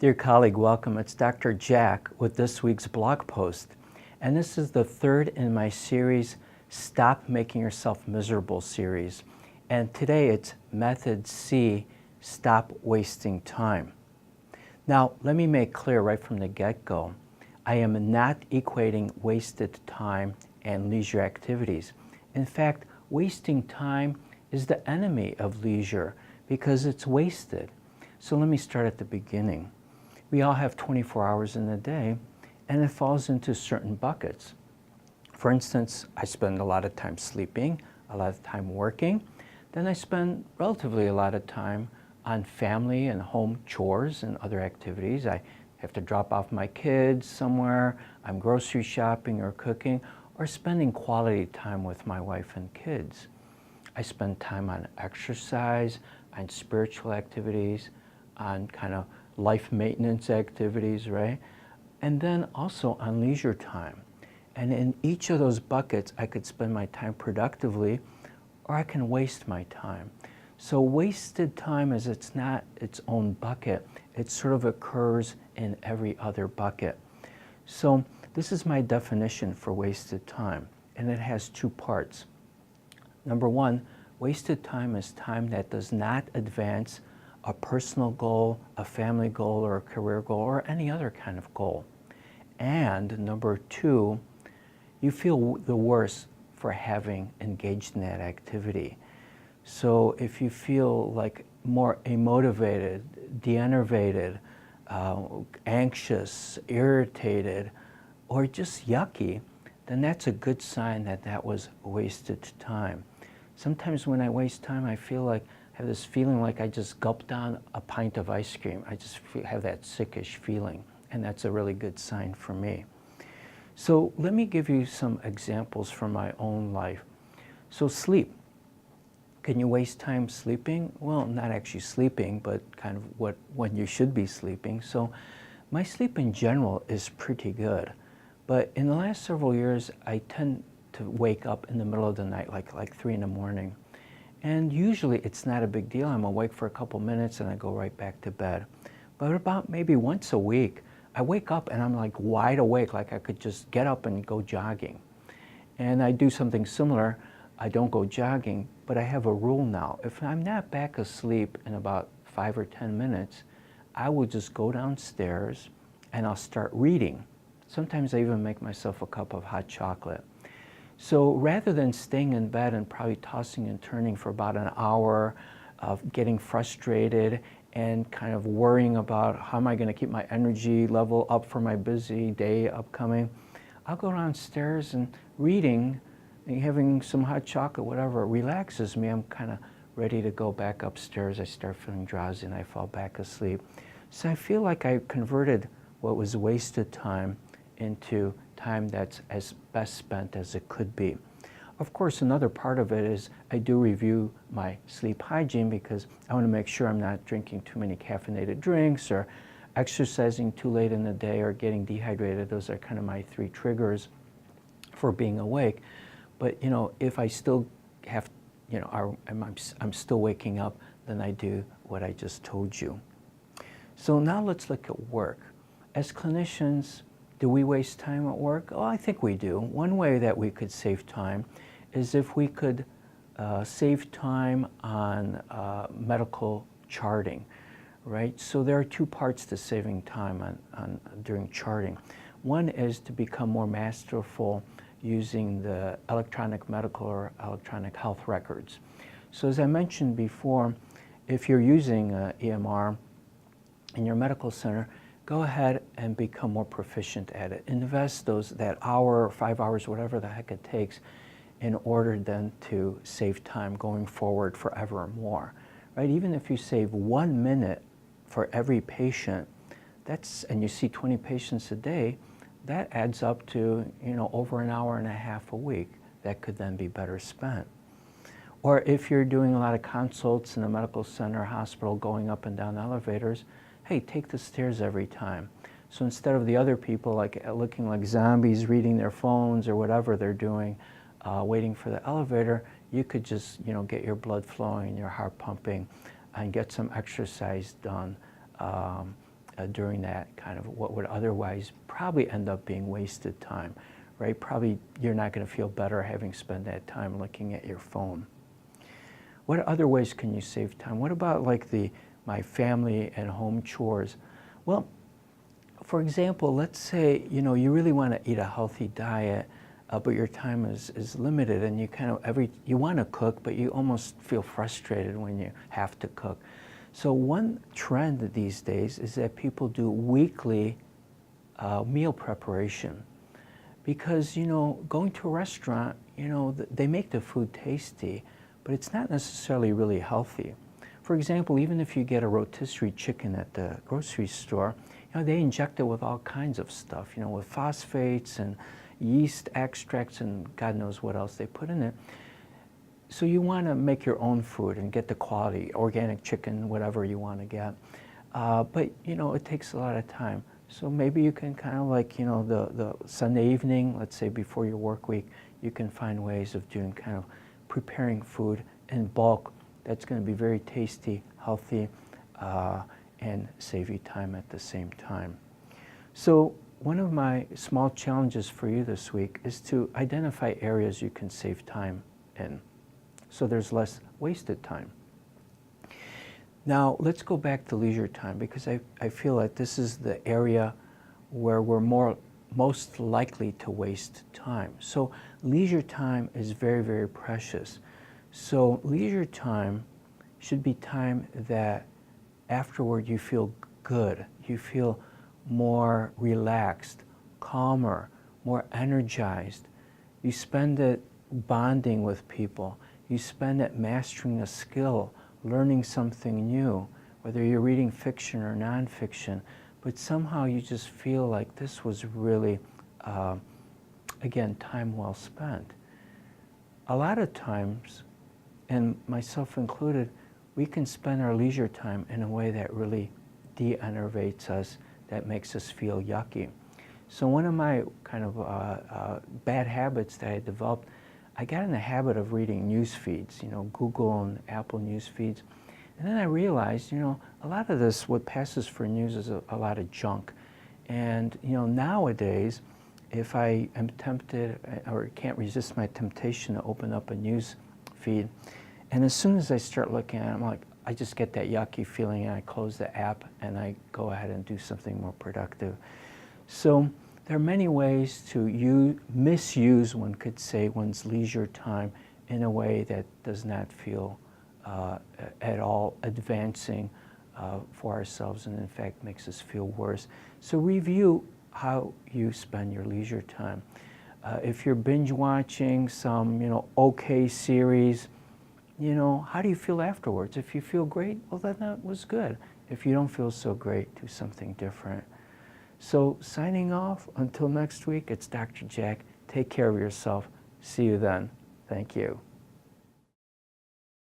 Dear colleague, welcome. It's Dr. Jack with this week's blog post. And this is the third in my series, Stop Making Yourself Miserable series. And today it's Method C, Stop Wasting Time. Now, let me make clear right from the get-go, I am not equating wasted time and leisure activities. In fact, wasting time is the enemy of leisure because it's wasted. So let me start at the beginning. We all have 24 hours in a day, and it falls into certain buckets. For instance, I spend a lot of time sleeping, a lot of time working. Then I spend relatively a lot of time on family and home chores and other activities. I have to drop off my kids somewhere, I'm grocery shopping or cooking, or spending quality time with my wife and kids. I spend time on exercise, on spiritual activities, on kind of life maintenance activities, right? And then also on leisure time. And in each of those buckets, I could spend my time productively, or I can waste my time. So wasted time is it's not its own bucket. It sort of occurs in every other bucket. So this is my definition for wasted time, and it has two parts. Number one, wasted time is time that does not advance a personal goal, a family goal, or a career goal, or any other kind of goal. And number two, you feel the worse for having engaged in that activity. So if you feel like more amotivated, de-enervated, anxious, irritated, or just yucky, then that's a good sign that that was wasted time. Sometimes when I waste time, I feel like I have this feeling like I just gulped down a pint of ice cream. I just have that sickish feeling, and that's a really good sign for me. So let me give you some examples from my own life. So sleep. Can you waste time sleeping? Well, not actually sleeping, but kind of when you should be sleeping. So my sleep in general is pretty good. But in the last several years, I tend to wake up in the middle of the night, like 3 in the morning. And usually it's not a big deal. I'm awake for a couple minutes and I go right back to bed. But about maybe once a week, I wake up and I'm like wide awake, like I could just get up and go jogging. And I do something similar. I don't go jogging, but I have a rule now. If I'm not back asleep in about 5 or 10 minutes, I will just go downstairs and I'll start reading. Sometimes I even make myself a cup of hot chocolate. So rather than staying in bed and probably tossing and turning for about an hour, of getting frustrated and kind of worrying about how am I going to keep my energy level up for my busy day upcoming, I'll go downstairs and reading and having some hot chocolate, whatever, relaxes me. I'm kind of ready to go back upstairs. I start feeling drowsy and I fall back asleep. So I feel like I converted what was wasted time into time that's as best spent as it could be. Of course, another part of it is I do review my sleep hygiene because I want to make sure I'm not drinking too many caffeinated drinks or exercising too late in the day or getting dehydrated. Those are kind of my 3 triggers for being awake. But you know, if I still have, you know, I'm still waking up, then I do what I just told you. So now let's look at work. As clinicians, do we waste time at work? Oh, I think we do. One way that we could save time is if we could save time on medical charting, right? So there are 2 parts to saving time during charting. One is to become more masterful using the electronic medical or electronic health records. So as I mentioned before, if you're using EMR in your medical center, go ahead and become more proficient at it. Invest that hour or 5 hours, whatever the heck it takes, in order then to save time going forward forever more, right? Even if you save 1 minute for every patient, and you see 20 patients a day, that adds up to, you know, over an hour and a half a week that could then be better spent. Or if you're doing a lot of consults in a medical center, hospital, going up and down elevators, hey, take the stairs every time. So instead of the other people like looking like zombies, reading their phones or whatever they're doing, waiting for the elevator, you could just, you know, get your blood flowing, your heart pumping, and get some exercise done. during that kind of what would otherwise probably end up being wasted time, right? Probably you're not going to feel better having spent that time looking at your phone. What other ways can you save time? What about like my family and home chores? Well, for example, let's say, you know, you really want to eat a healthy diet, but your time is limited, and you kind of you want to cook, but you almost feel frustrated when you have to cook. So one trend these days is that people do weekly meal preparation, because, you know, going to a restaurant, you know, they make the food tasty, but it's not necessarily really healthy. For example, even if you get a rotisserie chicken at the grocery store, you know, they inject it with all kinds of stuff, you know, with phosphates and yeast extracts and God knows what else they put in it. So you want to make your own food and get the quality, organic chicken, whatever you want to get. But, you know, it takes a lot of time. So maybe you can kind of like, you know, the Sunday evening, let's say before your work week, you can find ways of doing kind of preparing food in bulk that's going to be very tasty, healthy, and save you time at the same time. So one of my small challenges for you this week is to identify areas you can save time in, so there's less wasted time. Now let's go back to leisure time, because I feel like this is the area where we're most likely to waste time. So leisure time is very, very precious. So leisure time should be time that afterward you feel good, you feel more relaxed, calmer, more energized. You spend it bonding with people. You spend it mastering a skill, learning something new, whether you're reading fiction or nonfiction, but somehow you just feel like this was really, again, time well spent. A lot of times, and myself included, we can spend our leisure time in a way that really de-enervates us, that makes us feel yucky. So one of my kind of bad habits that I developed, I got in the habit of reading news feeds, you know, Google and Apple news feeds. And then I realized, you know, a lot of this, what passes for news is a lot of junk. And, you know, nowadays, if I am tempted or can't resist my temptation to open up a news feed, and as soon as I start looking at it, I'm like, I just get that yucky feeling, and I close the app and I go ahead and do something more productive. So there are many ways to misuse, one could say, one's leisure time in a way that does not feel at all advancing for ourselves, and in fact makes us feel worse. So review how you spend your leisure time. If you're binge watching some, you know, okay series, you know, how do you feel afterwards? If you feel great, well, then that was good. If you don't feel so great, do something different. So signing off, until next week, it's Dr. Jack. Take care of yourself. See you then. Thank you.